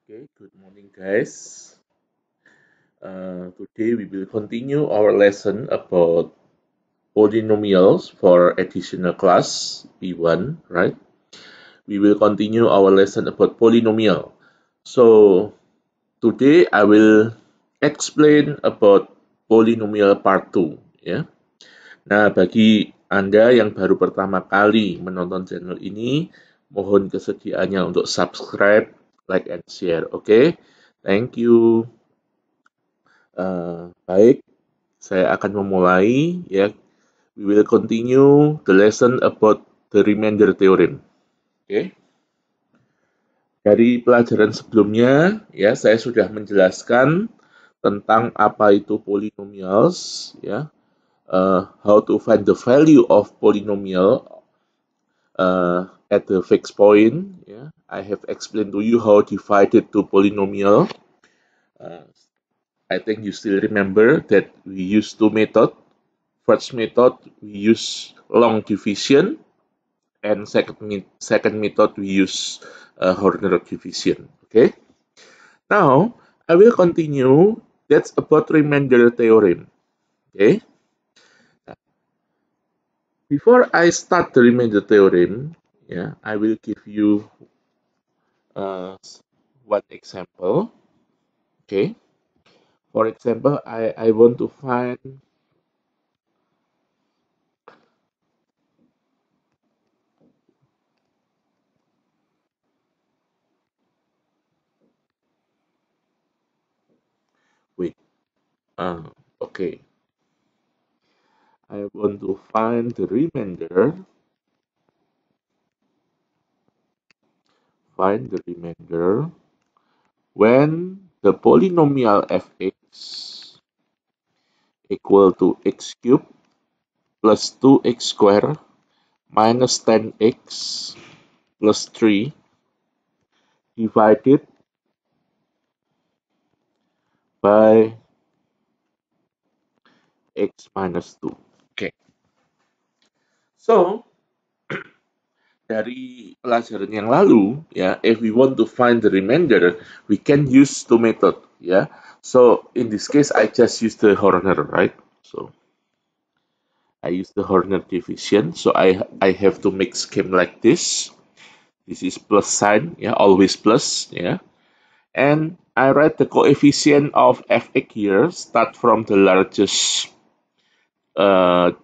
Okay, good morning, guys. Today we will continue our lesson about polynomials for additional class P1, right? We will continue our lesson about polynomial. So today I will explain about polynomial part 2, ya. Nah, bagi Anda yang baru pertama kali menonton channel ini, mohon kesediaannya untuk subscribe, like, and share. Oke, thank you. Baik, saya akan memulai ya. We will continue the lesson about the remainder theorem. Oke. Dari pelajaran sebelumnya ya, saya sudah menjelaskan tentang apa itu polynomials ya. How to find the value of polynomial at the fixed point ya. I have explained to you how divided to polynomial. Uh, I think you still remember that we use two methods. First method, we use long division, and second method, we use Horner division. Okay. Now, I will continue. That's about remainder theorem. Okay. Before I start the remainder theorem, yeah, I will give you uh, one example. Okay. For example, I want to find. Wait. Okay. I want to find the remainder. Find the remainder when the polynomial fx equal to x cubed plus 2x squared minus 10x plus 3 divided by x minus 2. Okay. So, dari pelajaran yang lalu, ya, if we want to find the remainder, we can use two method, ya. So, in this case, I just use the Horner, right? So, I use the Horner division. So, I have to make scheme like this. This is plus sign, yeah, always plus, yeah. And I write the coefficient of fx here, start from the largest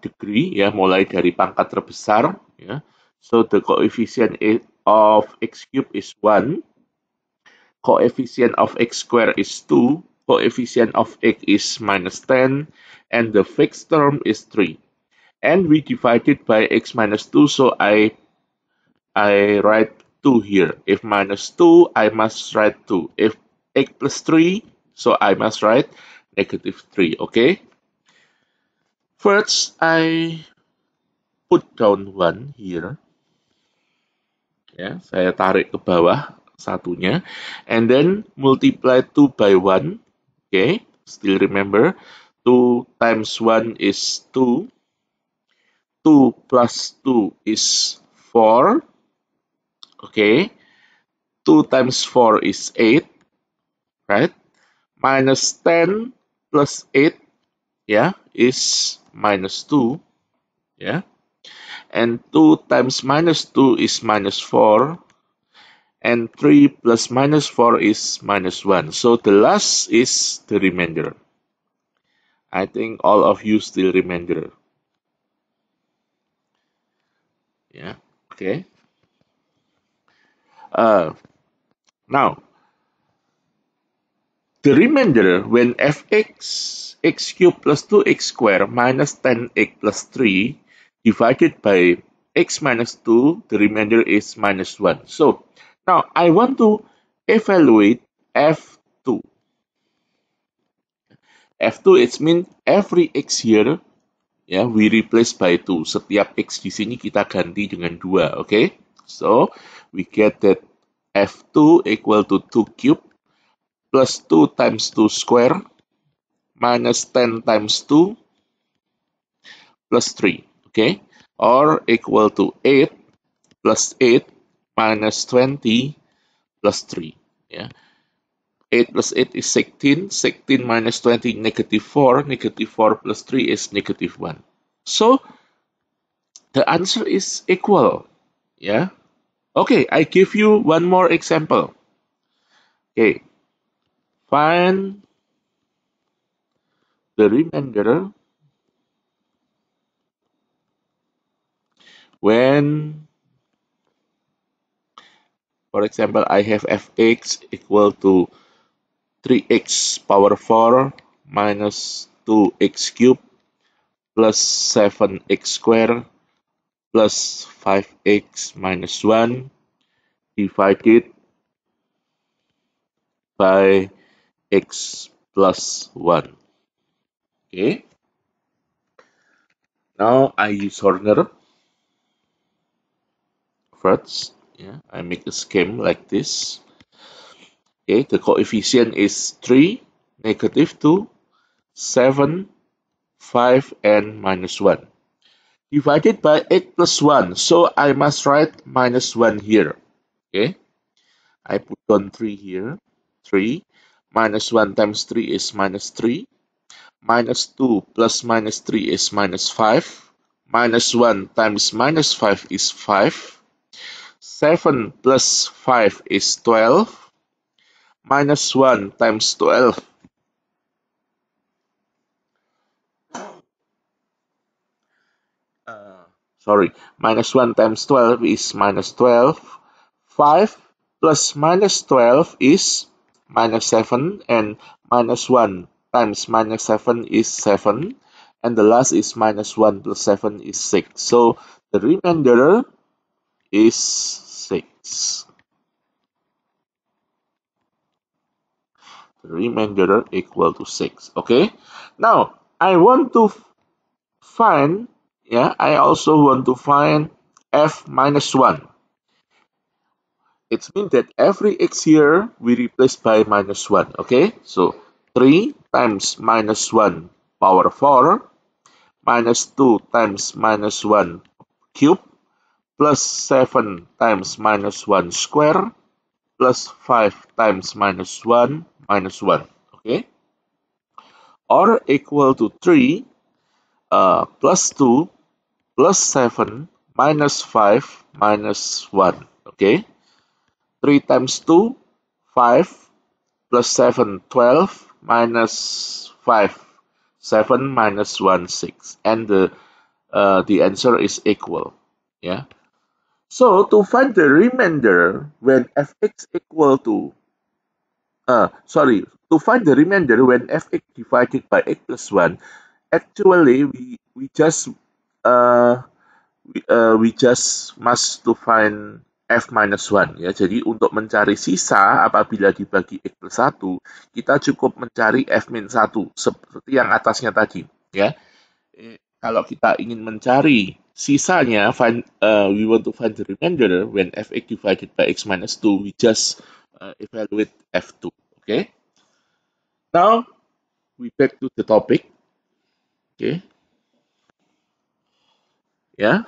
degree, ya, mulai dari pangkat terbesar, ya. So the coefficient of x cube is 1, coefficient of x square is 2, coefficient of x is minus 10, and the fixed term is 3. And we divide it by x minus 2, so I write 2 here. If minus 2, I must write 2. If x plus 3, so I must write negative 3, okay? First, I put down 1 here. Ya, saya tarik ke bawah satunya. And then multiply 2 by 1. Okay, still remember. 2 times 1 is 2. 2 plus 2 is 4. Okay, 2 times 4 is 8. Right? Minus 10 plus 8, yeah, is minus 2, yeah. And 2 times minus 2 is minus 4. And 3 plus minus 4 is minus 1. So the last is the remainder. I think all of you still remainder. Yeah, okay. Now, the remainder when fx x cubed plus 2x squared minus 10x plus 3 divided by x minus 2, the remainder is minus 1. So, now I want to evaluate f2. F2 it means every x here ya, we replace by 2. Setiap x di sini kita ganti dengan 2, okay? So, we get that f2 equal to 2 cube plus 2 times 2 square minus 10 times 2 plus 3, okay? Or equal to 8 plus 8 minus 20 plus 3, ya. 8 plus 8 is 16. 16 minus 20, negative 4. Negative 4 plus 3 is negative 1. So, the answer is equal. Yeah. Okay, I give you one more example. Okay. Find the remainder when, for example, I have fx equal to 3x power 4 minus 2x cubed plus 7x squared plus 5x minus 1 divided by x plus 1. Okay. Now I use Horner first. Yeah, I make a scheme like this. Okay, the coefficient is 3, negative 2, 7, 5, and minus 1. Divided by 8 plus 1. So I must write minus 1 here. Okay, I put on 3 here. 3 minus 1 times 3 is minus 3. Minus 2 plus minus 3 is minus 5. Minus 1 times minus 5 is 5. 7 plus 5 is 12. Minus 1 times 12. Sorry, minus 1 times 12 is minus 12. 5 plus minus 12 is minus 7. And minus 1 times minus 7 is 7. And the last is minus 1 plus 7 is 6. So the remainder is 6. The remainder equal to 6. Okay. Now, I want to find, I also want to find f minus 1. It means that every x here we replace by minus 1. Okay. So 3 times minus 1 power 4 minus 2 times minus 1 cube plus 7 times minus 1 square plus 5 times minus 1 minus 1. Okay. Or equal to 3 plus 2 plus 7 minus 5 minus 1. Okay. 3 times 2, 5 plus 7, 12 minus 5, 7 minus 1, 6. And the answer is equal. Yeah. So to find the remainder when fx equal to to find the remainder when fx divided by x plus 1, actually we just must to find f minus 1 ya. Jadi untuk mencari sisa apabila dibagi x plus 1, kita cukup mencari f min 1 seperti yang atasnya tadi ya. Kalau kita ingin mencari sisanya, we want to find the remainder when fx divided by x minus 2, we just evaluate f2. Okay. Now we back to the topic. Okay. Ya.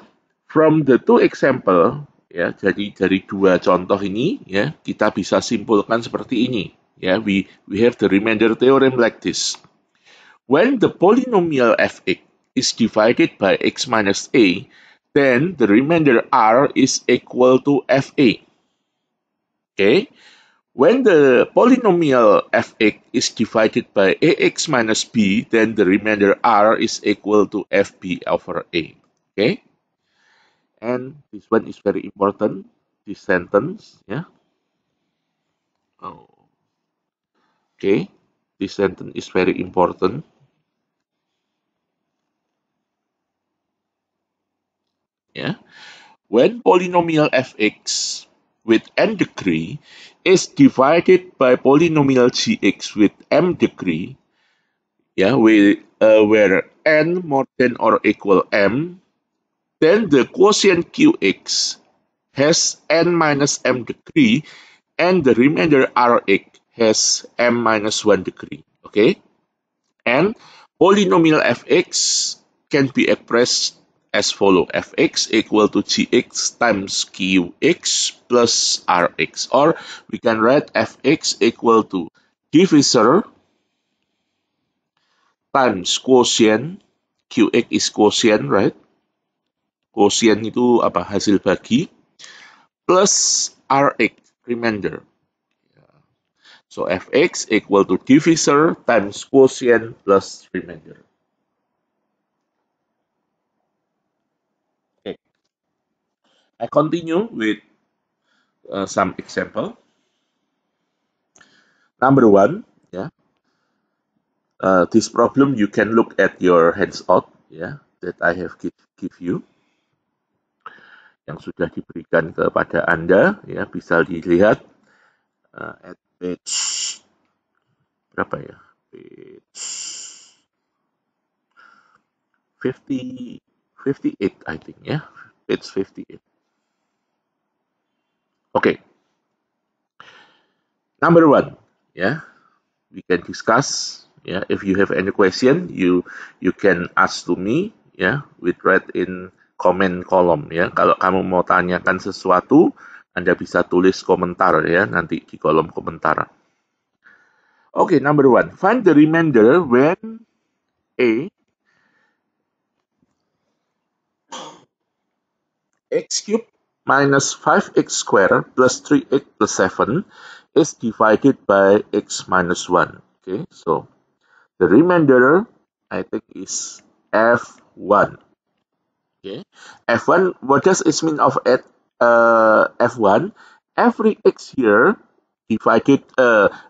From the two example, ya, jadi dari dua contoh ini, ya, kita bisa simpulkan seperti ini. Ya, we have the remainder theorem like this. When the polynomial fx is divided by x minus a, then the remainder r is equal to fa. Okay. When the polynomial fx is divided by ax minus b, then the remainder r is equal to fb over a. Okay. And this one is very important, this sentence, yeah. Oh. Okay, this sentence is very important. Yeah. When polynomial fx with n degree is divided by polynomial gx with m degree, yeah, where n more than or equal m, then the quotient qx has n minus m degree and the remainder rx has m minus 1 degree. Okay. And polynomial fx can be expressed as follow: fx equal to gx times qx plus rx, or we can write fx equal to divisor times quotient. QX is quotient, right? Quotient itu apa? Hasil bagi. Plus Rx, remainder. So Fx equal to divisor times quotient plus remainder. Okay. I continue with some example. Number one, yeah. This problem you can look at your hands-out, yeah, that I have give you, yang sudah diberikan kepada Anda, ya, bisa dilihat at page berapa ya? Page 58, I think, ya, page 58. Okay. Number one, yeah, we can discuss. Yeah, if you have any question, you can ask to me. Yeah, with write in comment column. Ya, kalau kamu mau tanyakan sesuatu, Anda bisa tulis komentar ya nanti di kolom komentar. Okay, number one, find the remainder when a x cubed minus 5x squared plus 3x plus 7 is divided by x minus 1. Okay, so the remainder, I think, is F1. Okay, F1, what does it mean of F1? Every x here divided,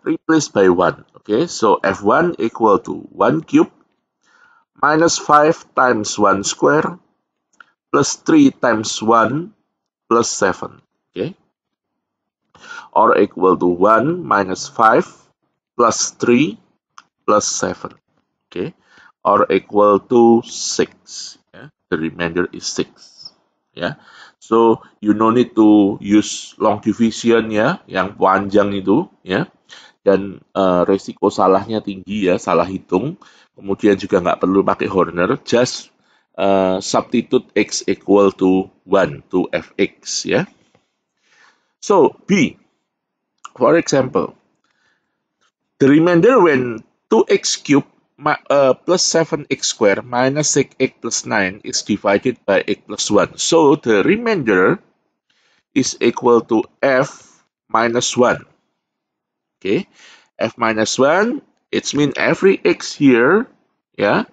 replaced by 1. Okay, so F1 equal to 1 cube minus 5 times 1 square plus 3 times 1 plus 7. Okay, or equal to 1 minus 5 plus 3 plus 7. Okay, or equal to 6. Yeah? The remainder is 6. Yeah? So you no need to use long division ya, yang panjang itu ya. Dan resiko salahnya tinggi ya, salah hitung. Kemudian juga nggak perlu pakai Horner, just substitute x equal to 1 to fx ya. So B, for example, the remainder when 2x cubed plus 7x squared minus 6x plus 9 is divided by x plus 1. So the remainder is equal to f minus 1. Okay, f minus 1, it means every x here, yeah,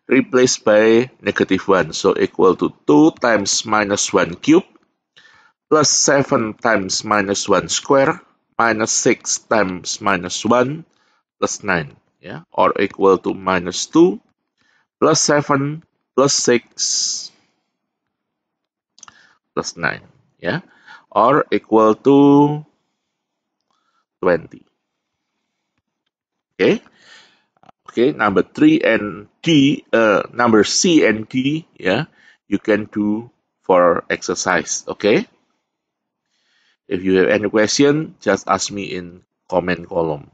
replaced by negative 1. So equal to 2 times minus 1 cube plus 7 times minus 1 square minus 6 times minus 1 plus 9. Yeah, or equal to minus 2 plus 7 plus 6 plus 9. Yeah, or equal to 20. Okay. Okay, number 3 and D, number C and D, yeah, you can do for exercise. Okay. If you have any question, just ask me in comment column.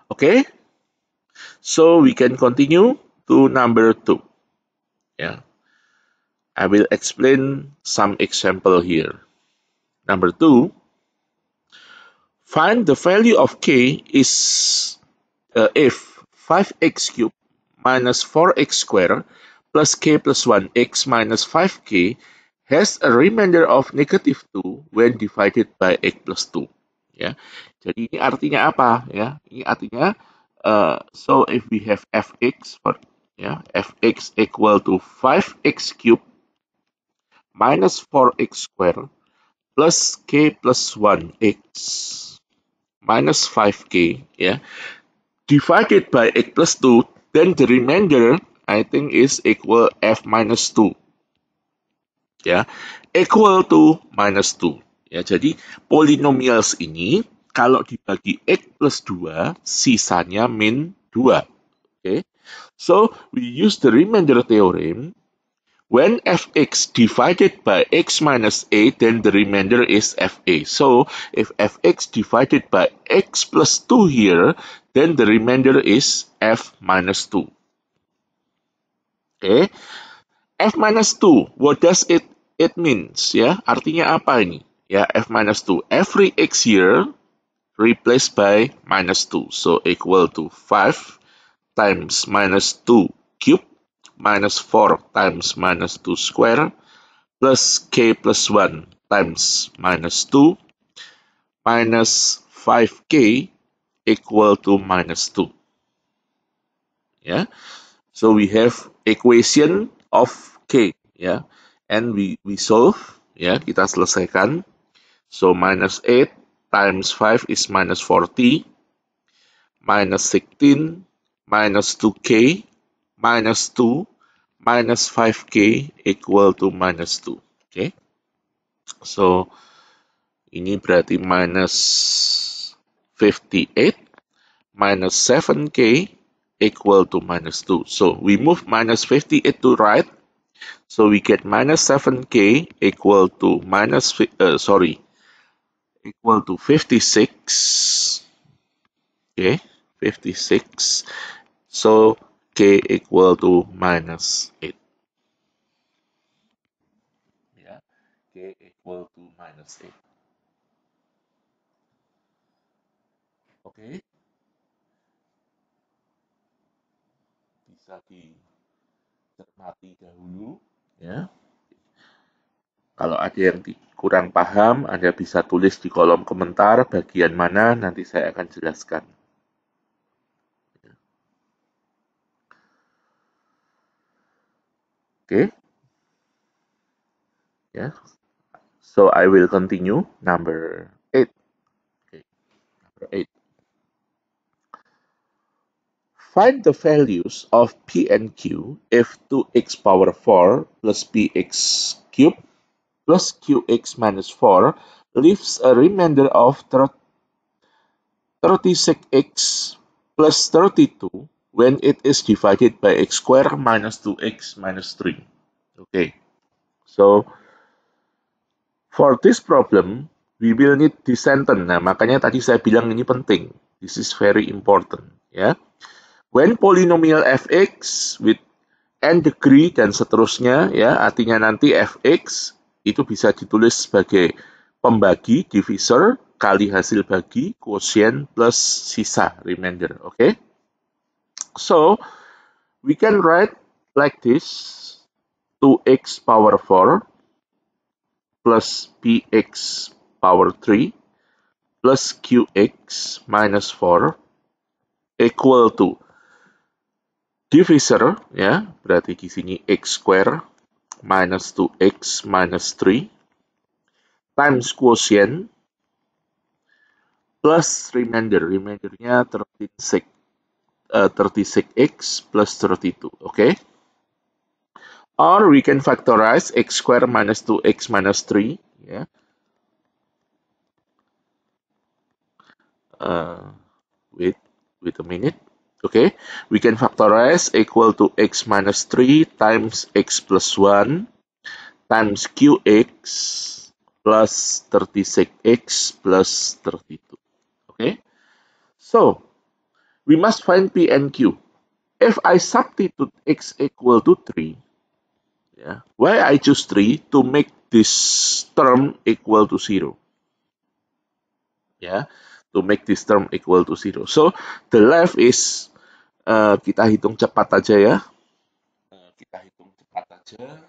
Okay, so we can continue to number 2. Yeah, I will explain some example here. Number 2, find the value of k is if 5x cubed minus 4x squared plus k plus 1x minus 5k has a remainder of negative 2 when divided by x plus 2. Ya, jadi ini artinya apa? Ya, ini artinya so if we have fx, fx equal to 5x cubed minus 4x squared plus k plus 1x minus 5k, ya, divided by x plus 2, then the remainder I think is equal f minus 2. Ya, equal to minus 2. Ya, jadi polynomials ini kalau dibagi x plus 2, sisanya min 2. Okay. So, we use the remainder theorem. When fx divided by x minus a, then the remainder is fa. So, if fx divided by x plus 2 here, then the remainder is f minus 2. Okay. F minus 2, what does it means? Ya, artinya apa ini? yeah, f minus 2. Every x here replaced by minus 2. So equal to 5 times minus 2 cube minus 4 times minus 2 square plus k plus 1 times minus 2 minus 5k equal to minus 2. Yeah. So we have equation of k, ya. And we solve, ya, kita selesaikan. So minus 8 times 5 is minus 40, minus 16, minus 2k, minus 2, minus 5k equal to minus 2. Okay. So ini berarti minus 58 minus 7k equal to minus 2. So we move minus 58 to right. So we get minus 7k equal to equal to 56. Okay, 56. So k equal to minus 8. Yeah, k equal to minus 8. Okay, bisa dicermati dahulu. Ya, kalau ada yang kurang paham, Anda bisa tulis di kolom komentar bagian mana, nanti saya akan jelaskan. Okay, ya. So I will continue number 8. Okay, number 8. Find the values of P and Q if 2x power 4 plus px cubed plus qx minus 4 leaves a remainder of 36x plus 32 when it is divided by x squared minus 2x minus 3. Okay, so for this problem, we will need this sentence. Nah, makanya tadi saya bilang ini penting. This is very important. Ya. When polynomial fx with n degree dan seterusnya, ya, artinya nanti fx itu bisa ditulis sebagai pembagi, divisor, kali hasil bagi, quotient plus sisa, remainder. Okay? So, we can write like this, 2x power 4 plus px power 3 plus qx minus 4 equal to divisor, ya, berarti di sini x square minus 2x minus 3 times quotient plus remainder. Remindernya 36x plus 32. Okay? Or we can factorize x square minus 2x minus 3. Yeah. Wait a minute. Okay. We can factorize equal to x minus 3 times x plus 1 times qx plus 36x plus 32. Okay. So, we must find P and Q. If I substitute x equal to 3, yeah, why I choose 3? To make this term equal to 0. Yeah, to make this term equal to 0. So, the left is, kita hitung cepat aja ya. Kita hitung cepat aja.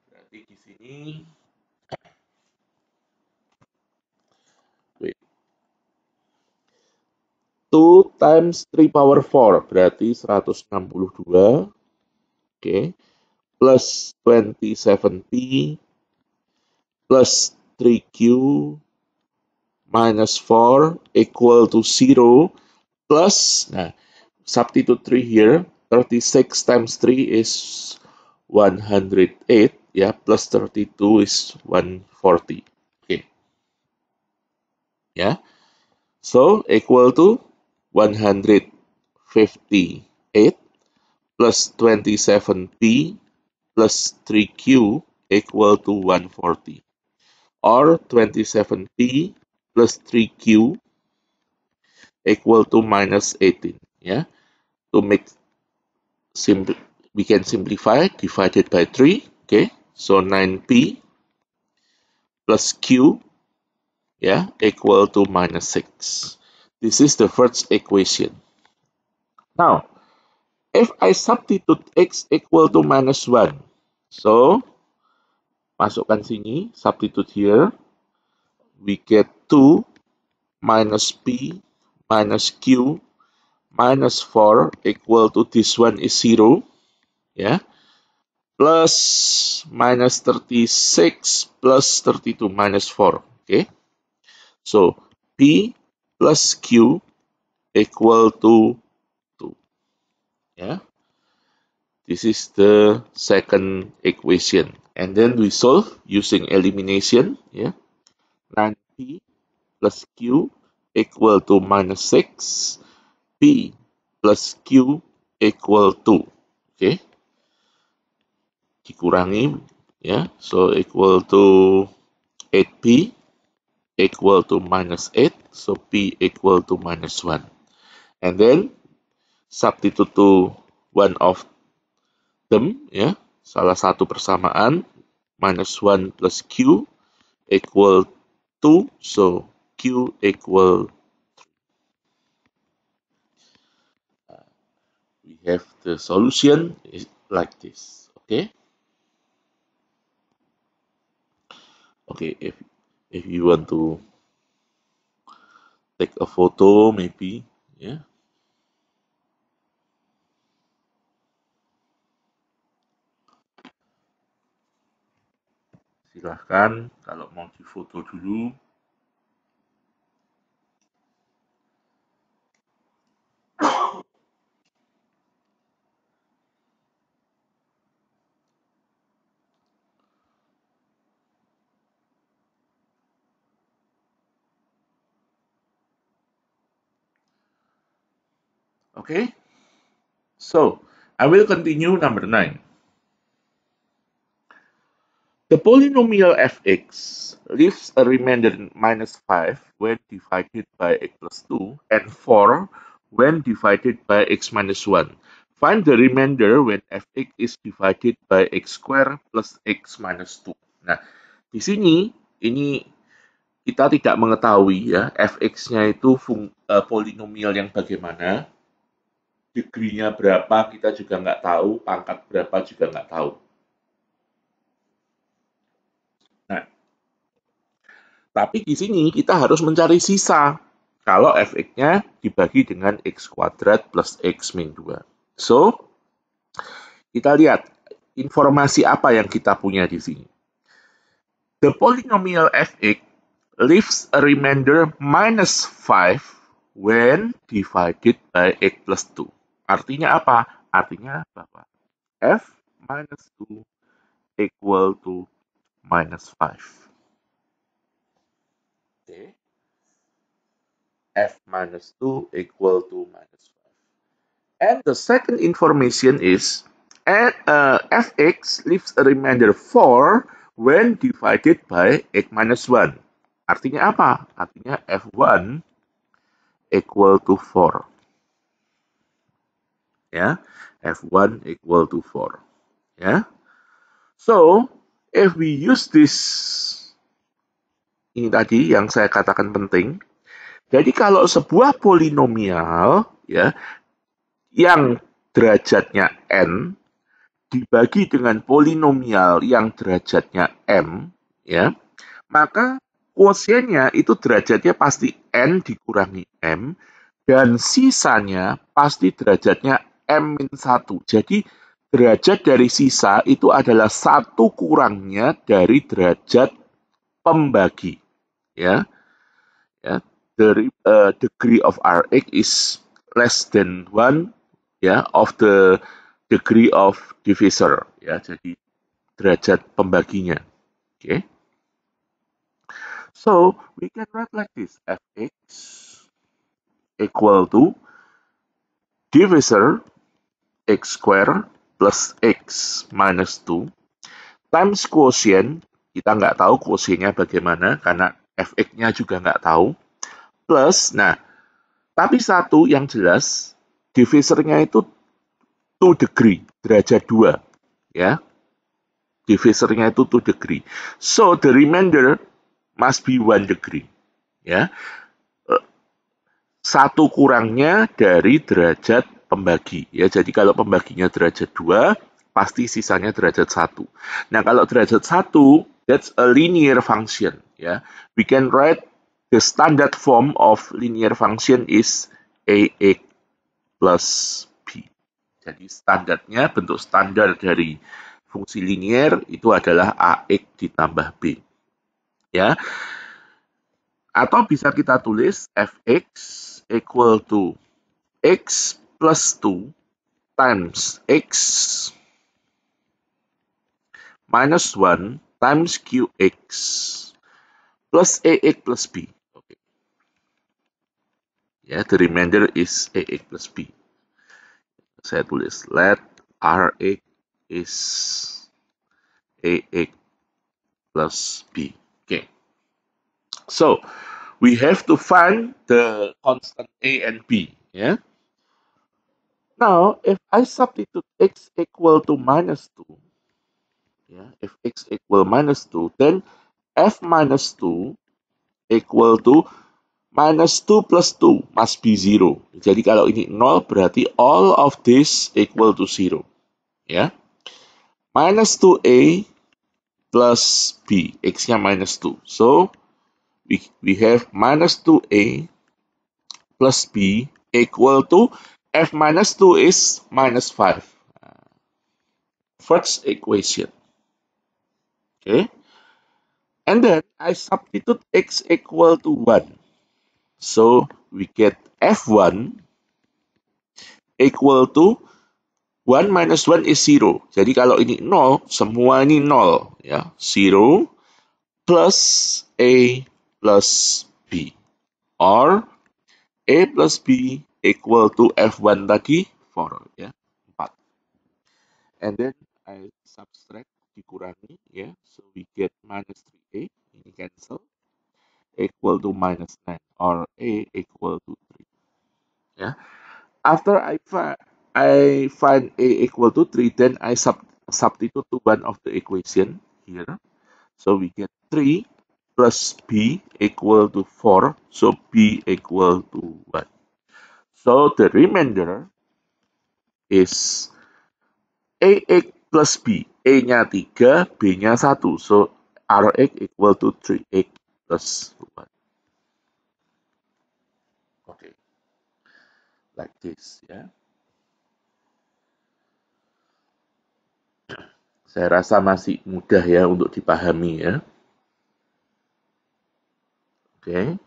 Berarti di sini, wait. 2 times 3 power 4, berarti 162. Okay. Plus 27p plus 3q minus 4 equal to 0 plus, nah, substitute 3 here, 36 times 3 is 108, ya, plus 32 is 140. Okay. Ya. So, equal to 158 plus 27p plus 3q equal to 140. Or 27p plus 3q equal to minus 18. Yeah. To make simple, we can simplify, divided by 3. Okay. So 9p plus Q, ya, equal to minus 6. This is the first equation. Now, if I substitute X equal to minus 1, so, masukkan sini, substitute here, we get 2 minus P minus Q minus 4 equal to this one is 0, ya, plus minus 36 plus 32 minus 4, okay? So, P plus Q equal to 2, ya. This is the second equation. And then we solve using elimination, ya. 9P plus Q equal to minus 6. P plus Q equal to, okay, dikurangi, ya, so equal to 8P equal to minus 8, so P equal to minus 1. And then substitute to one of them, ya, salah satu persamaan, minus 1 plus Q equal 2, so Q equal 3. We have the solution is like this, okay? Okay, if you want to take a photo, maybe, yeah. Silahkan kalau mau difoto dulu. Okay, so I will continue number 9. The polynomial fx leaves a remainder minus 5 when divided by x plus 2 and 4 when divided by x minus 1. Find the remainder when fx is divided by x square plus x minus 2. Nah, di sini ini kita tidak mengetahui ya fx-nya itu polinomial yang bagaimana, degree-nya berapa kita juga nggak tahu, pangkat berapa juga nggak tahu. Nah, tapi di sini kita harus mencari sisa kalau fx-nya dibagi dengan x kuadrat plus x min 2. So, kita lihat informasi apa yang kita punya di sini. The polynomial fx leaves a remainder minus 5 when divided by x plus 2. Artinya apa? Artinya bahwa f minus 2 equal to minus 5. Okay. F minus 2 equal to minus 5. And the second information is fx leaves a remainder 4 when divided by x minus 1. Artinya apa? Artinya f1 equal to 4. Ya, f1 equal to 4. Ya. So, if we use this, ini tadi yang saya katakan penting. Jadi kalau sebuah polinomial ya yang derajatnya n dibagi dengan polinomial yang derajatnya m, ya, maka kuosiennya itu derajatnya pasti n dikurangi m dan sisanya pasti derajatnya m-1. Jadi derajat dari sisa itu adalah 1 kurangnya dari derajat pembagi. Ya, ya, the degree of Rx is less than 1, ya, of the degree of divisor. Ya, jadi derajat pembaginya. Okay. So we can write like this: fx equal to divisor x square plus x minus 2 times quotient, kita nggak tahu quotientnya bagaimana karena fx-nya juga nggak tahu, plus, nah, tapi satu yang jelas, divisornya itu 2 degree, derajat 2, ya. Divisornya itu 2 degree. So, the remainder must be 1 degree. Ya, satu kurangnya dari derajat pembagi. Ya, jadi kalau pembaginya derajat 2, pasti sisanya derajat 1. Nah, kalau derajat 1, that's a linear function. Ya, we can write the standard form of linear function is ax plus b. Jadi standarnya, bentuk standar dari fungsi linear itu adalah ax ditambah b. Ya, atau bisa kita tulis fx equal to x plus 2 times x minus 1 times qx plus ax plus b. Okay. Ya, the remainder is ax plus b. Saya tulis let rx is ax plus b. Okay. So we have to find the constant a and b. Yeah. Now, if I substitute x equal to minus 2, yeah, if x equal minus 2, then f minus 2 equal to minus 2 plus 2 must be 0. Jadi kalau ini 0 berarti all of this equal to 0. Ya. Minus 2a plus b, x-nya minus 2. So, we have minus 2a plus b equal to f minus 2 is minus 5. First equation. Okay. And then I substitute x equal to 1. So we get f1 equal to 1 minus 1 is 0. Jadi kalau ini 0, semua ini 0. Ya. 0 plus a plus b. Or a plus b equal to f1 tadi 4. Ya. 4. And then I subtract, dikurangi. Ya. So we get minus 3a. Ini cancel. Equal to minus 9. Or a equal to 3. Ya. After I find a equal to 3, then I substitute to one of the equation here. So we get 3 plus b equal to 4. So b equal to 1. So the remainder is ax plus b. A-nya 3, b-nya 1. So rx equal to 3x plus 1. Okay. Like this, ya. Saya rasa masih mudah ya untuk dipahami ya. Oke.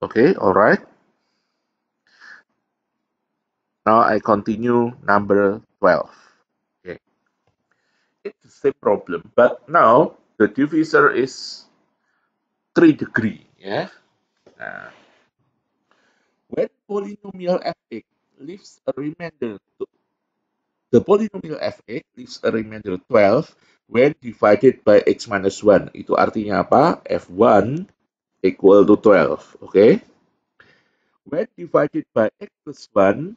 Okay, alright. Now I continue number 12. Okay. It's the same problem, but now the divisor is 3 degree. Yeah. Nah, when polynomial fx leaves a remainder, the polynomial fx leaves a remainder 12 when divided by x minus 1. Itu artinya apa? f1 equal to 12. Okay. When divided by x plus 1,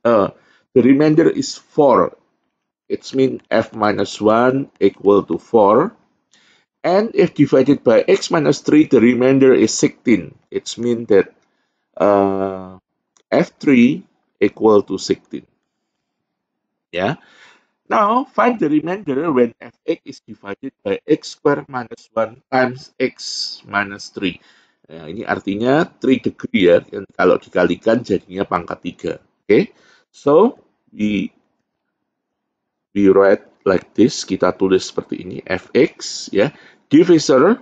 the remainder is 4. It means f minus 1 equal to 4. And if divided by x minus 3, the remainder is 16. It means that f3 equal to 16. Yeah. Now, find the remainder when fx is divided by x squared minus 1 times x minus 3. Nah, ini artinya 3 degree ya. Dan kalau dikalikan jadinya pangkat 3. Okay. So, we write like this. Kita tulis seperti ini. Fx, ya. Divisor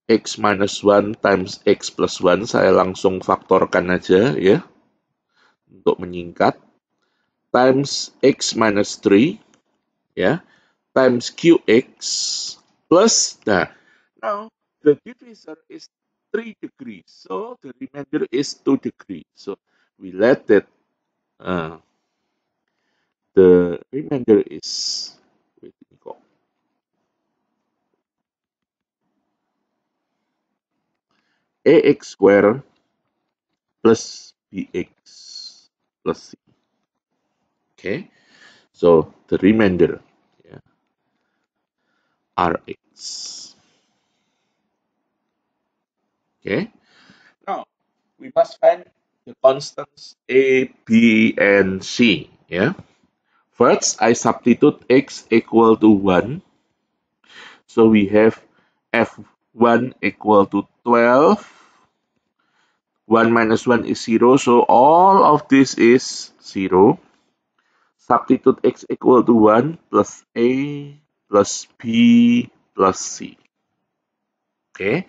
x minus 1 times x plus 1. Saya langsung faktorkan aja ya. Untuk menyingkat. Times x minus 3. Ya. Times qx plus. Nah, now the divisor is 3 degrees. So, the remainder is 2 degrees. So, we let that the remainder is, wait, ini kok. ax square plus bx plus c. Okay, so the remainder, yeah, rx. Okay, now we must find the constants a, b, and c. Yeah, first I substitute x equal to 1. So we have f1 equal to 12. 1 minus 1 is 0. So all of this is 0. Substitute x equal to 1 plus a plus b plus c. Okay.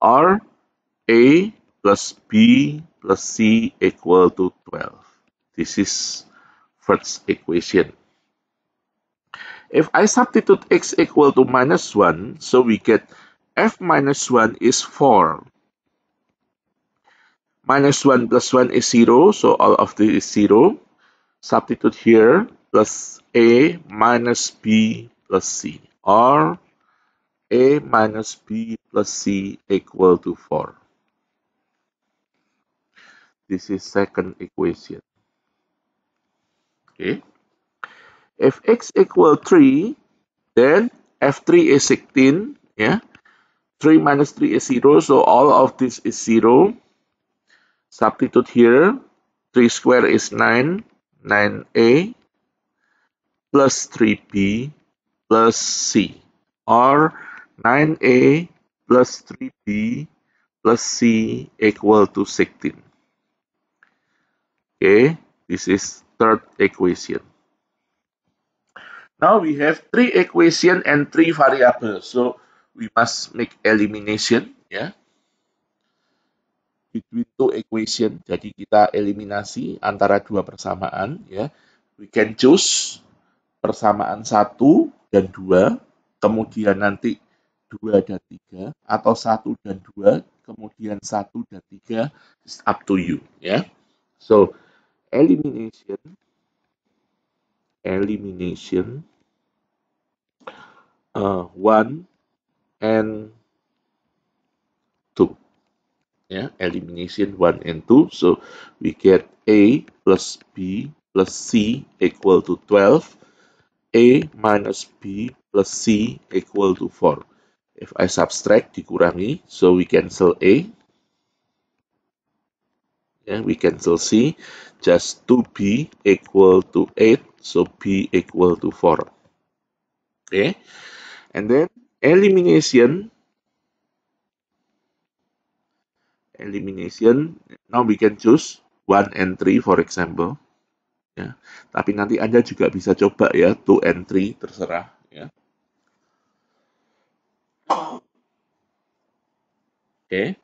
Or a plus b plus c equal to 12. This is first equation. If I substitute x equal to minus 1, so we get f minus 1 is 4. Minus 1 plus 1 is 0, so all of this is 0. Substitute here, plus a minus b plus c, or a minus b plus c equal to 4. This is second equation. Okay. If x equal 3, then f3 is 16. Yeah. 3 minus 3 is 0, so all of this is 0. Substitute here. 3 square is 9. 9a plus 3b plus c, or 9a plus 3b plus c equal to 16. Okay, this is third equation. Now we have 3 equation and 3 variables, so we must make elimination, ya, between 2 equation. Jadi kita eliminasi antara dua persamaan, ya. We can choose persamaan 1 dan 2, kemudian nanti 2 dan 3, atau 1 dan 2, kemudian 1 dan 3, it's up to you. Ya. So, elimination 1 and 2. Ya, elimination 1 and 2. So, we get A plus B plus C equal to 12. A minus B plus C equal to 4. If I subtract, dikurangi, so we cancel A. Yeah, we cancel C. Just 2B equal to 8, so B equal to 4. Okay, and then elimination. Now we can choose 1 and 3, for example. Ya, tapi nanti Anda juga bisa coba ya, 2 and 3, terserah. Ya. Okay.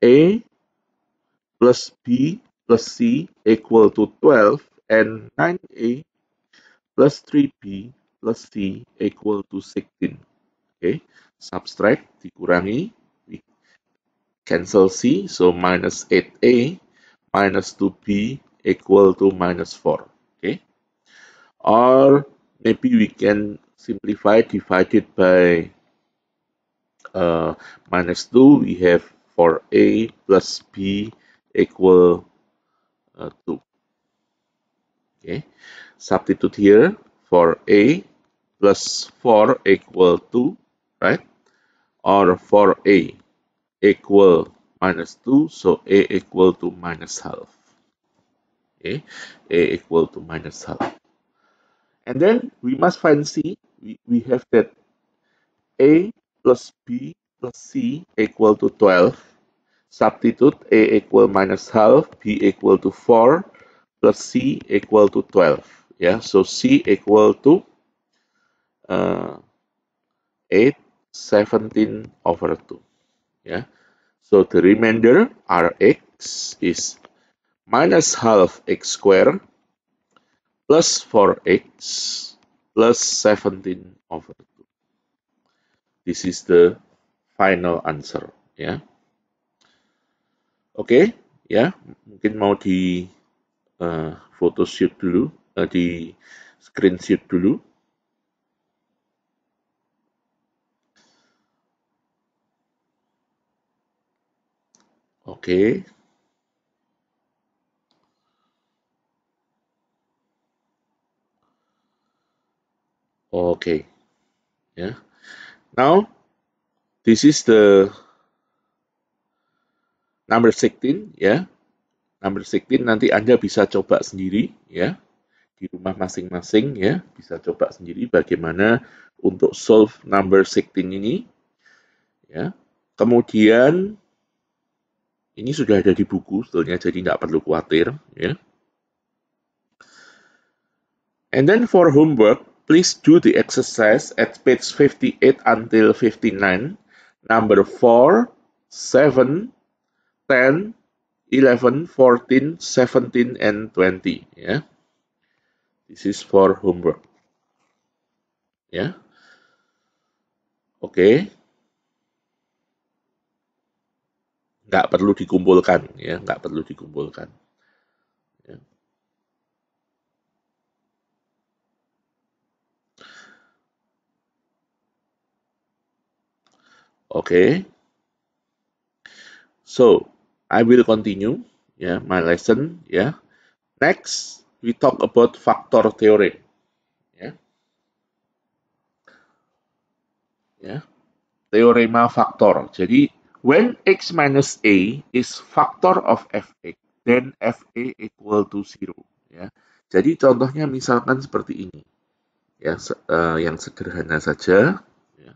A plus B plus C equal to 12, and 9A plus 3B plus C equal to 16. Okay, subtract, dikurangi, we cancel C, so minus 8A minus 2B equal to minus 4. Okay, or maybe we can simplify, divided by minus 2, we have 4A plus B equal 2. Okay, substitute here, for A plus 4 equal 2, right? Or for A equal minus 2, so A equal to minus half. Okay, A equal to minus half. And then we must find C. We have that A plus B plus C equal to 12. Substitute A equal minus half, B equal to 4, plus C equal to 12. Yeah, so C equal to 8, 17 over 2. Yeah, so the remainder Rx is minus half x squared plus 4x plus 17 over 2. This is the final answer. Ya. Oke, ya, mungkin mau di photoshoot dulu, di screenshot dulu. Oke. Oke. Ya. Now, this is the number 16 ya. Number 16 nanti Anda bisa coba sendiri ya di rumah masing-masing ya, bisa coba sendiri bagaimana untuk solve number 16 ini ya. Kemudian ini sudah ada di buku sebetulnya, jadi nggak perlu khawatir ya. And then for homework, please do the exercise at page 58 until 59, number 4, 7, 10, 11, 14, 17, and 20 ya. This is for homework. Ya. Oke. Nggak perlu dikumpulkan ya, nggak perlu dikumpulkan. Ya. Oke. So, I will continue ya my lesson ya. Next, we talk about factor theorem. Ya. Ya. Teorema faktor. Jadi, when x minus a is factor of fx, then fa equal to 0. Ya. Jadi contohnya misalkan seperti ini. Ya, yang sederhana saja. Ya.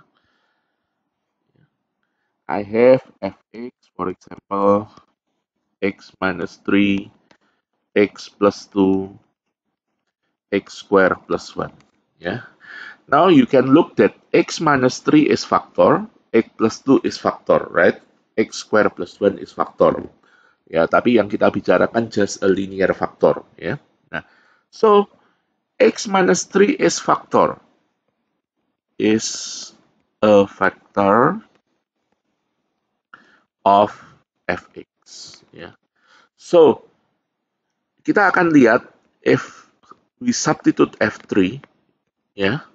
I have fx, for example, x minus 3, x plus 2, x square plus 1. Ya. Now you can look that x minus 3 is factor, x plus 2 is factor, right? X square plus 1 is factor. Ya, tapi yang kita bicarakan just a linear factor, ya. Nah, so x minus 3 is factor. Is a factor of fx, ya. So, kita akan lihat if we substitute f3, ya.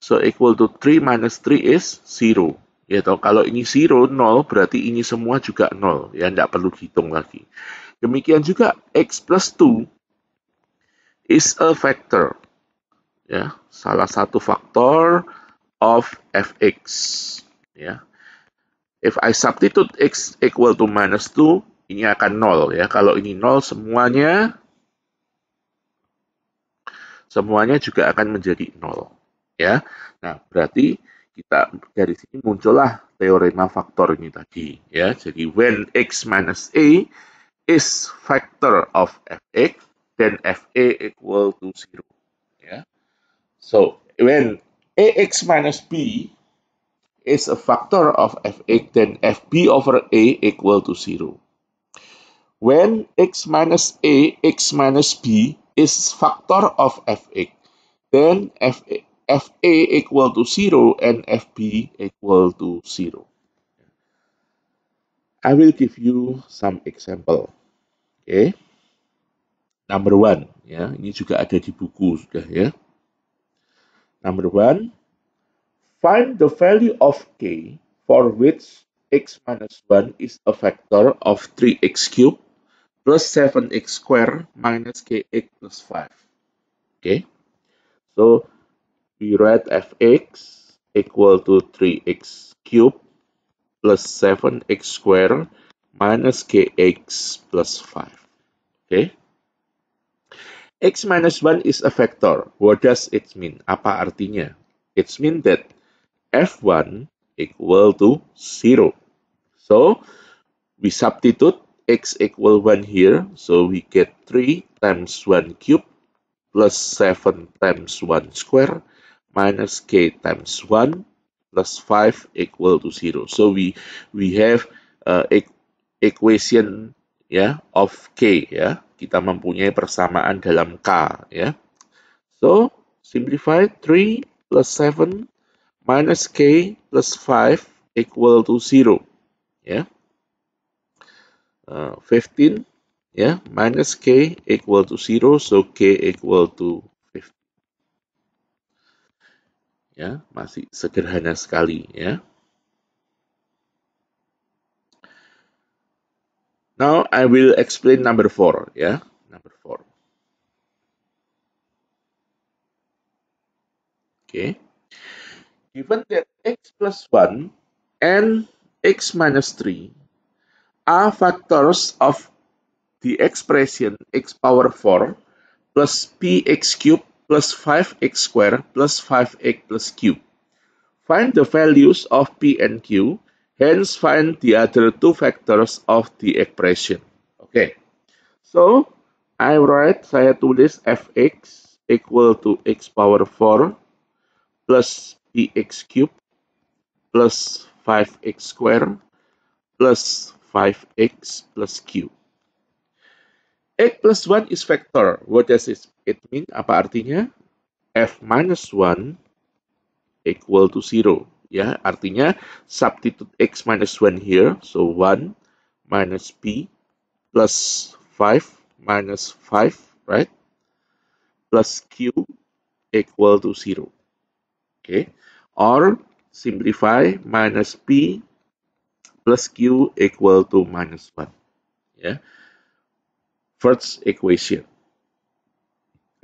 So, equal to 3 minus 3 is 0. Ya, toh, kalau ini 0, 0, berarti ini semua juga 0. Ya, tidak perlu dihitung lagi. Demikian juga x plus 2 is a factor. Ya, salah satu faktor of fx. Ya. If I substitute x equal to minus 2, ini akan 0. Ya. Kalau ini 0, semuanya juga akan menjadi 0. Ya. Nah, berarti kita dari sini muncullah teorema faktor ini tadi. Ya. Jadi, when x minus a is factor of fx, then fa equal to 0. Ya. So, when ax minus b is a factor of fx, then fb over a equal to 0. When x minus a, x minus b is factor of fx, then fa equal to 0 and fb equal to 0. I will give you some example. Okay. Number 1, ya, ini juga ada di buku sudah ya. Number 1, find the value of k for which x minus 1 is a factor of 3x cubed plus 7x squared minus kx plus 5. Okay. So, we write fx equal to 3x cubed plus 7x squared minus kx plus 5. Okay. X minus 1 is a factor. What does it mean? Apa artinya? It means that f1 equal to 0. So, we substitute x equal 1 here. So, we get 3 times 1 cube plus 7 times 1 square minus k times 1 plus 5 equal to 0. So, we have equation ya of k ya. Kita mempunyai persamaan dalam k ya. So, simplify 3 plus 7 minus k plus 5 equal to 0 ya. 15 ya minus k equal to 0, so k equal to 15. Ya, masih sederhana sekali ya. Now I will explain number 4, ya. Number 4. Okay. Given that x plus 1 and x minus 3 are factors of the expression x power 4 plus px cubed plus 5x squared plus 5x plus q. Find the values of p and q, hence find the other two factors of the expression. Okay, so saya tulis fx equal to x power 4 plus px cubed plus 5x squared plus 5x plus q. X plus 1 is vector. What does it mean? Apa artinya? F minus 1 equal to 0. Ya, artinya substitute x minus 1 here. So 1 minus p plus 5 minus 5, right? Plus q equal to 0. Okay. Or simplify minus p plus q equal to minus 1. Ya. First equation.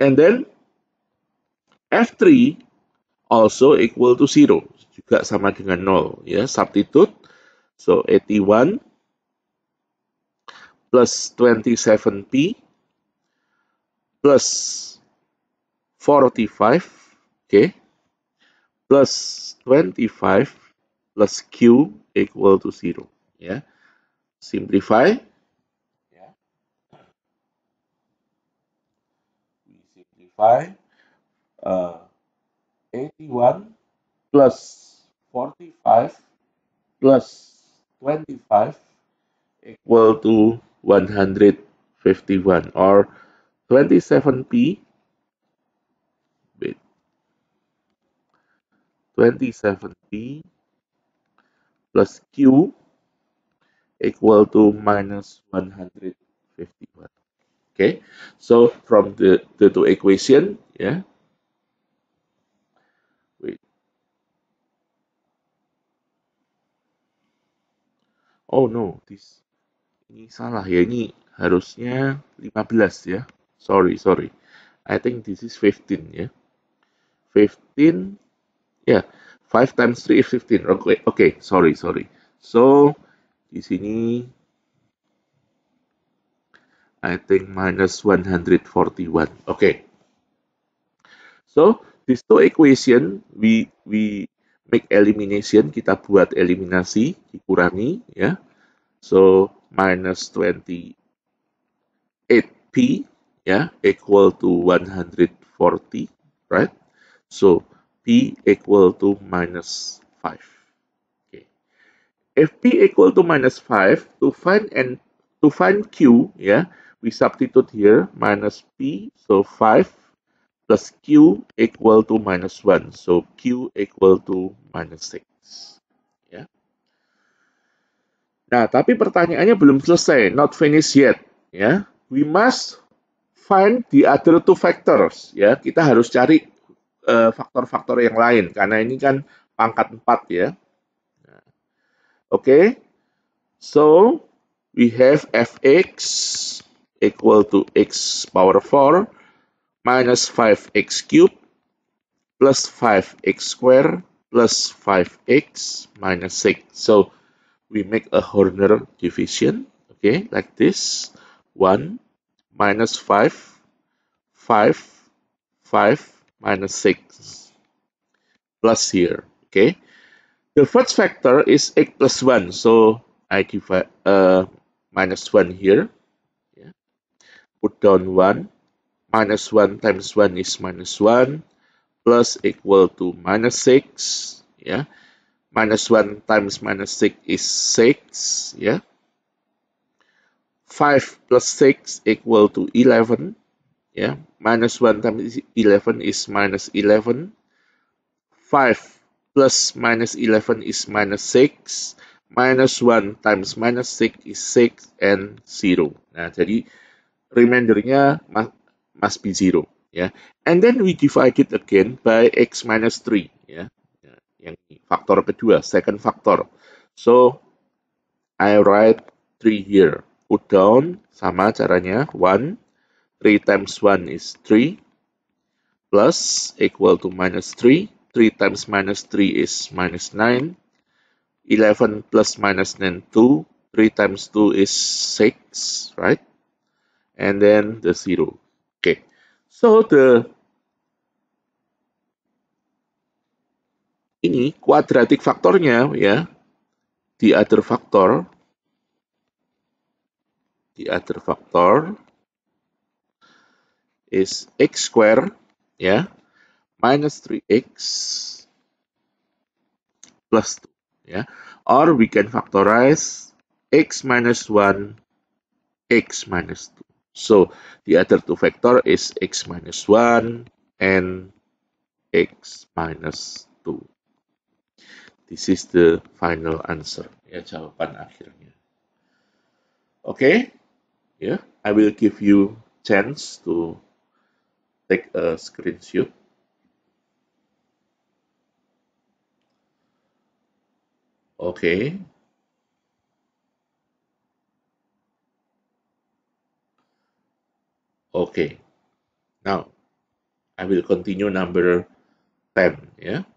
And then F3 also equal to 0. Juga sama dengan 0. Ya, substitute. So 81 plus 27p plus 45, okay, plus 25 plus q equal to 0. Ya, simplify. Ya. We simplify 81 plus 45 plus 25 equal to 151 or 27p 27p plus q equal to minus 151. Okay, so from the two equation, yeah. Wait. Oh no, ini salah ya, ini harusnya 15 ya. Sorry. I think this is 15 ya. 15, ya. 5 times 3 is 15. Okay, sorry. So, di sini I think minus 141. Okay. So, these two equation we make elimination, kita buat eliminasi, dikurangi ya. So, minus 28p ya equal to 140, right? So, p equal to minus 5. Okay. If p equal to minus 5, to find q, yeah, we substitute here minus p, so 5 plus q equal to minus 1, so q equal to minus 6. Ya. Nah, tapi pertanyaannya belum selesai, not finished yet. Ya, we must find the other two factors. Ya, kita harus cari faktor-faktor yang lain karena ini kan pangkat 4 ya. Okay, so we have fx equal to x power 4 minus 5x cubed plus 5x squared plus 5x minus 6. So we make a Horner division, okay, like this. 1 minus 5, 5 minus 6 plus here, okay. The first factor is x plus 1, so I give minus 1 here. Yeah. Put down 1. Minus 1 times 1 is minus 1. Plus equal to minus 6. Yeah. Minus 1 times minus 6 is 6. Yeah. 5 plus 6 equal to 11. Yeah. Minus 1 times 11 is minus 11. 5 plus minus 11 is minus 6, minus 1 times minus 6 is 6, and 0. Nah, jadi remindernya must be 0. Ya. And then we divide it again by x minus 3. Ya. Yang faktor kedua, second factor. So, I write 3 here. put down, sama caranya, 1, 3 times 1 is 3, plus equal to minus 3, 3 times minus 3 is minus 9, 11 plus minus 9, 2, 3 times 2 is 6, right? And then the 0. Okay, so ini quadratic faktornya ya, the other factor is x square ya, minus 3x plus 2 ya, or we can factorize x minus 1 x minus 2. So the other two factor is x minus 1 and x minus 2. This is the final answer ya, jawaban akhirnya. Okay, yeah, I will give you chance to take a screenshot. Okay. Okay. Now, I will continue number 10, yeah.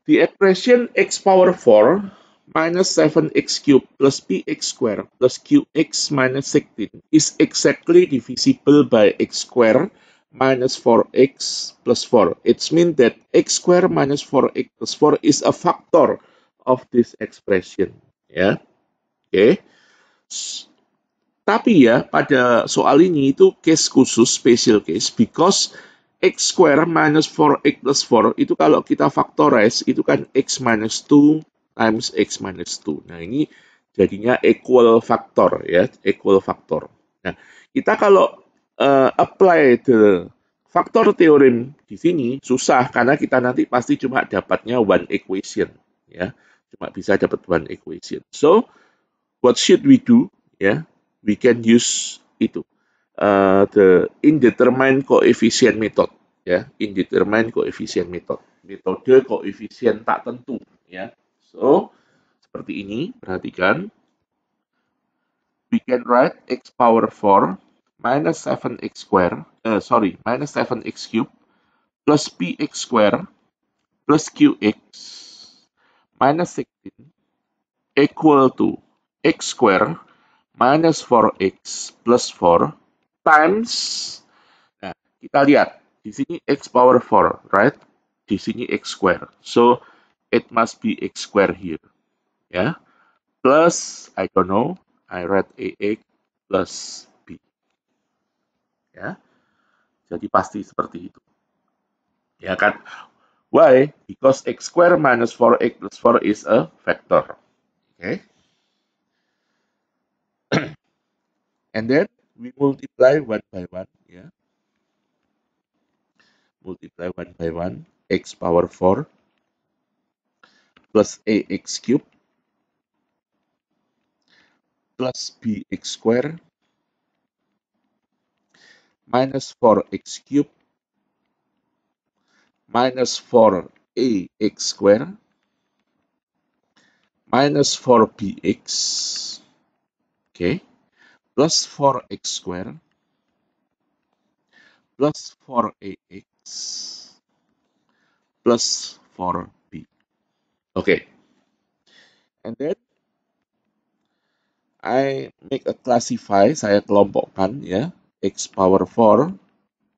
The expression x power 4 minus 7x cubed plus bx squared plus qx minus 16 is exactly divisible by x squared minus 4x plus 4. It means that x squared minus 4x plus 4 is a factor of this expression. Ya, oke. Tapi ya, pada soal ini itu case khusus, special case, because x square minus 4x plus 4 itu kalau kita factorize itu kan x minus 2 times x minus 2. Nah, ini jadinya equal factor ya, equal factor. Nah, kita kalau apply the factor theorem di sini susah karena kita nanti pasti cuma dapatnya one equation ya. Cuma bisa dapat one equation. So, what should we do? Ya, we can use itu the indeterminate coefficient method ya, indeterminate coefficient method, metode koefisien tak tentu ya. So seperti ini, perhatikan, we can write x power 4 minus 7x square minus 7x cube plus bx square plus qx minus 16 equal to x square minus 4x plus 4 times, nah, kita lihat, di sini x power 4, right? Di sini x square. So, it must be x square here. Ya. Plus, I don't know, I write ax plus b. Ya. Jadi pasti seperti itu. Ya kan? Why? Because x square minus 4x plus 4 is a vector. Okay? And then, we multiply one by one. Ya. Multiply one by one, x power 4 plus ax cube plus bx square minus 4x cube minus 4ax square minus 4bx, okay, plus 4x square plus 4ax plus 4b. Okay, and then I make a classify, saya kelompokkan ya, x power 4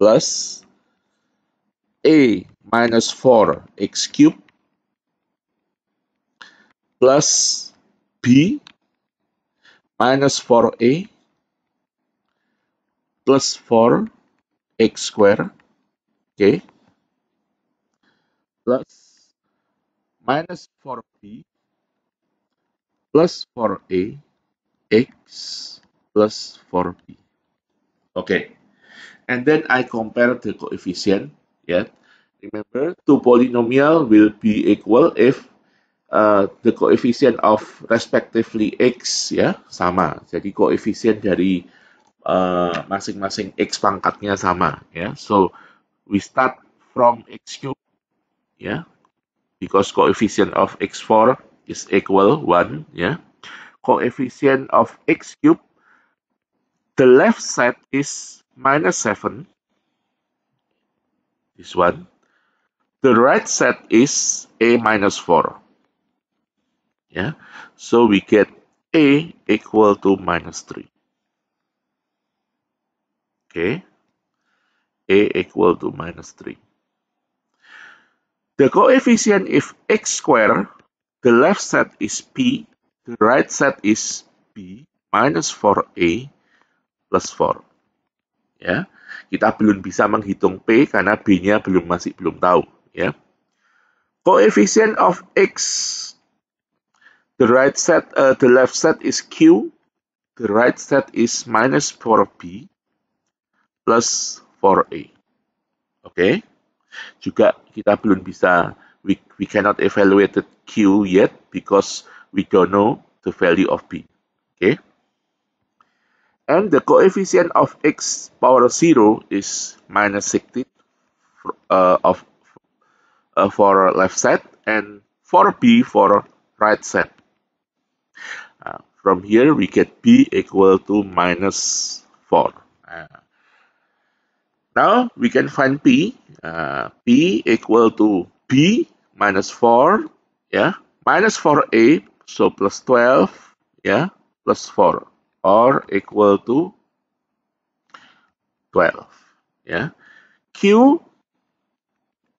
plus a minus 4x cube plus b minus 4a plus 4x square, okay, plus minus 4b plus 4a x plus 4b. Okay, and then I compare the coefficient. Yeah, remember, two polynomial will be equal if the coefficient of respectively x ya sama. Jadi koefisien dari masing-masing x pangkatnya sama ya. So we start from x cube ya. because coefficient of x4 is equal 1, yeah. Coefficient of x cubed, the left side is -7, this one. The right side is a minus 4. Yeah, so we get a equal to -3. Okay, a equal to -3. The coefficient is x squared, the left side is p, the right side is b minus 4a plus 4. Ya, kita belum bisa menghitung p karena b-nya masih belum tahu. Ya, coefficient of x, the left side is q, the right side is minus 4b plus 4a. Oke, juga kita belum bisa, we cannot evaluate the q yet because we don't know the value of b. Okay, and the coefficient of x power 0 is -16 for left side and 4b for right side. From here we get b equal to -4. Now we can find p. P equal to b minus 4, yeah, minus 4a, so plus 12, yeah, plus 4, or equal to 12, yeah. Q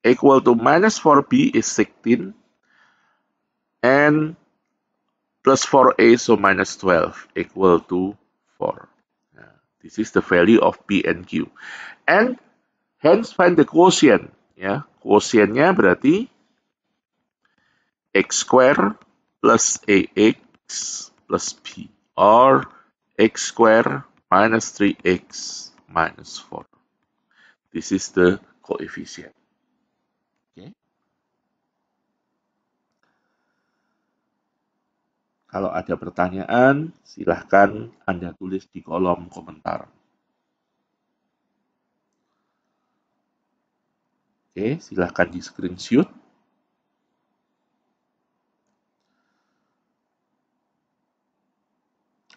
equal to minus 4b is 16, and plus 4a, so minus 12, equal to 4. This is the value of P and Q. And hence find the quotient. Ya, quotientnya berarti x square plus ax plus b, or x square minus 3x minus 4. This is the coefficient. Okay. Kalau ada pertanyaan, silahkan Anda tulis di kolom komentar. Oke, silahkan di screenshot.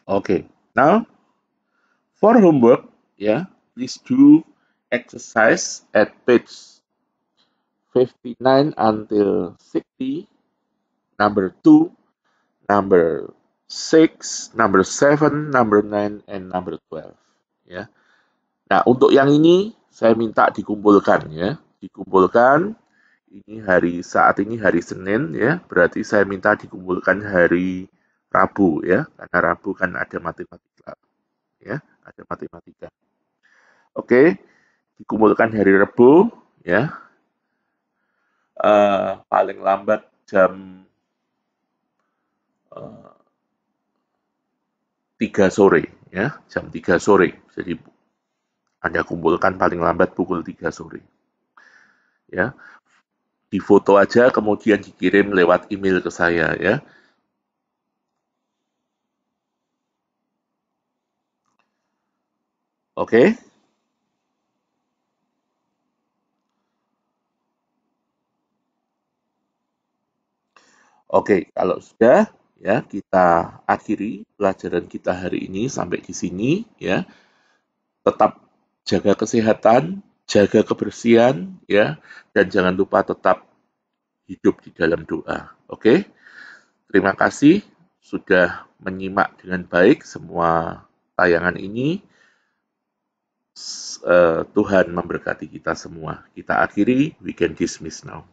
Okay, now for homework, yeah, please do exercise at page 59 until 60, number 2, number 6, number 7, number 9, and number 12. Ya. Nah, untuk yang ini saya minta dikumpulkan, ya, dikumpulkan. Saat ini hari Senin, ya, berarti saya minta dikumpulkan hari Rabu, ya, karena Rabu kan ada matematika, ya, ada matematika. Oke, dikumpulkan hari Rabu, ya, paling lambat jam 3 sore, ya, jam 3 sore. Jadi Anda kumpulkan paling lambat pukul 3 sore, ya. Difoto aja, kemudian dikirim lewat email ke saya, ya. Oke. Oke, kalau sudah, ya, kita akhiri pelajaran kita hari ini sampai di sini, ya. Tetap jaga kesehatan, jaga kebersihan, ya, dan jangan lupa tetap hidup di dalam doa. Oke? Terima kasih sudah menyimak dengan baik semua tayangan ini. Tuhan memberkati kita semua. Kita akhiri, we can dismiss now.